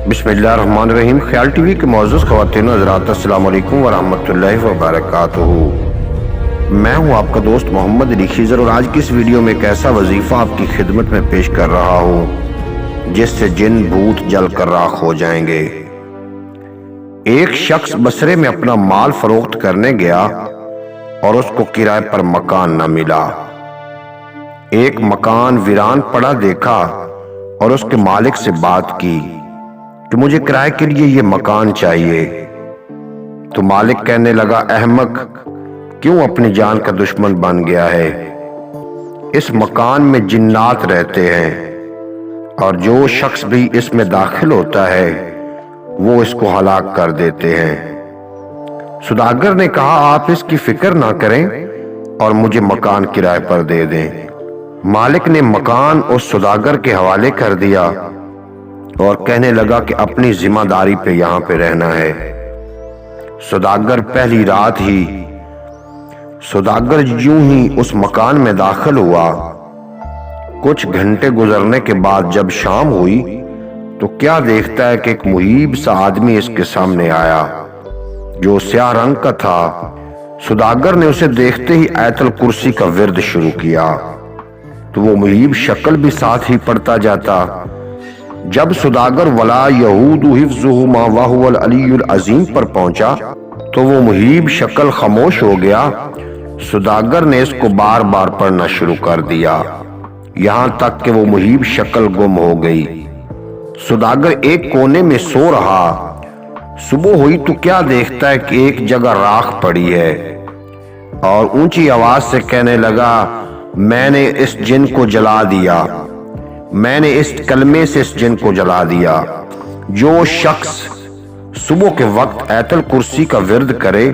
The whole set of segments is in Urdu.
بسم اللہ الرحمن الرحیم۔ خیال ٹی وی کے معزز خواتین و حضرات، السلام علیکم ورحمۃ اللہ وبرکاتہ۔ میں ہوں آپ کا دوست محمد علی خضر، اور آج کی اس ویڈیو میں ایک ایسا وظیفہ آپ کی خدمت میں پیش کر رہا ہوں جس سے جن بھوت جل کر راکھ ہو جائیں گے۔ ایک شخص بصرے میں اپنا مال فروخت کرنے گیا اور اس کو کرائے پر مکان نہ ملا۔ ایک مکان ویران پڑا دیکھا اور اس کے مالک سے بات کی کہ مجھے کرائے کے لیے یہ مکان چاہیے، تو مالک کہنے لگا، احمق، کیوں اپنی جان کا دشمن بن گیا ہے؟ اس مکان میں جنات رہتے ہیں اور جو شخص بھی اس میں داخل ہوتا ہے وہ اس کو ہلاک کر دیتے ہیں۔ سوداگر نے کہا، آپ اس کی فکر نہ کریں اور مجھے مکان کرائے پر دے دیں۔ مالک نے مکان اس سوداگر کے حوالے کر دیا اور کہنے لگا کہ اپنی ذمہ داری پہ یہاں پہ رہنا ہے۔ سوداگر پہلی رات ہی یوں ہی اس مکان میں داخل ہوا۔ کچھ گھنٹے گزرنے کے بعد جب شام ہوئی تو کیا دیکھتا ہے کہ ایک محیب سا آدمی اس کے سامنے آیا جو سیاہ رنگ کا تھا۔ سوداگر نے اسے دیکھتے ہی آیت الکرسی کا ورد شروع کیا تو وہ محیب شکل بھی ساتھ ہی پڑھتا جاتا۔ جب سوداگر ولا یعود حفظہما وہو العلی العظیم پر پہنچا تو وہ محیب شکل خاموش ہو گیا۔ سوداگر نے اس کو بار بار پڑھنا شروع کر دیا یہاں تک کہ وہ محیب شکل گم ہو گئی۔ سوداگر ایک کونے میں سو رہا۔ صبح ہوئی تو کیا دیکھتا ہے کہ ایک جگہ راکھ پڑی ہے اور اونچی آواز سے کہنے لگا، میں نے اس جن کو جلا دیا، میں نے اس کلمے سے اس جن کو جلا دیا۔ جو شخص صبح کے وقت آیت الکرسی کا ورد کرے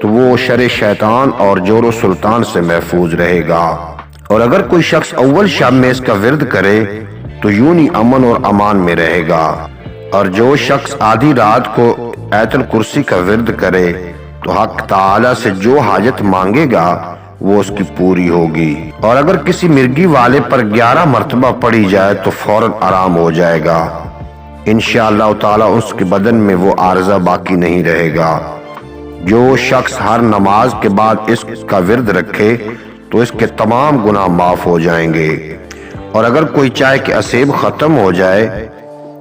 تو وہ شر شیطان اور جور و سلطان سے محفوظ رہے گا، اور اگر کوئی شخص اول شب میں اس کا ورد کرے تو یوں ہی امن اور امان میں رہے گا، اور جو شخص آدھی رات کو آیت الکرسی کا ورد کرے تو حق تعالی سے جو حاجت مانگے گا وہ اس کی پوری ہوگی، اور اگر کسی مرگی والے پر 11 مرتبہ پڑی جائے تو فوراً آرام ہو جائے گا۔ انشاءاللہ تعالی اس کے بدن میں وہ عارضہ باقی نہیں رہے گا۔ جو شخص ہر نماز کے بعد اس کا ورد رکھے تو اس کے تمام گناہ معاف ہو جائیں گے، اور اگر کوئی چاہے کہ اسیب ختم ہو جائے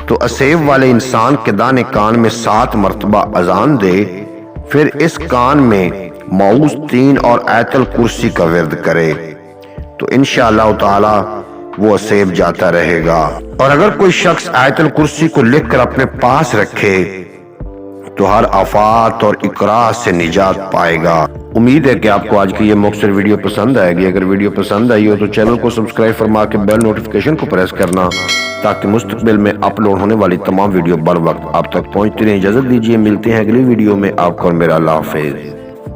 تو اسیب والے انسان کے دانے کان میں 7 مرتبہ اذان دے، پھر اس کان میں معوذ 3 اور آیت الکرسی کا ورد کرے تو انشاءاللہ تعالی وہ اسیب جاتا رہے گا۔ اور اگر کوئی شخص آیت الکرسی کو لکھ کر اپنے پاس رکھے تو ہر آفات اور اکراہ سے نجات پائے گا۔ امید ہے کہ آپ کو آج کی یہ مختصر ویڈیو پسند آئے گی۔ اگر ویڈیو پسند آئی ہو تو چینل کو سبسکرائب فرما کے بیل نوٹیفیکیشن کو پریس کرنا تاکہ مستقبل میں اپلوڈ ہونے والی تمام ویڈیو بر وقت آپ تک پہنچتی رہیں۔ اجازت دیجیے، ملتے ہیں اگلی ویڈیو میں۔ آپ کو اور میرا اللہ حافظ۔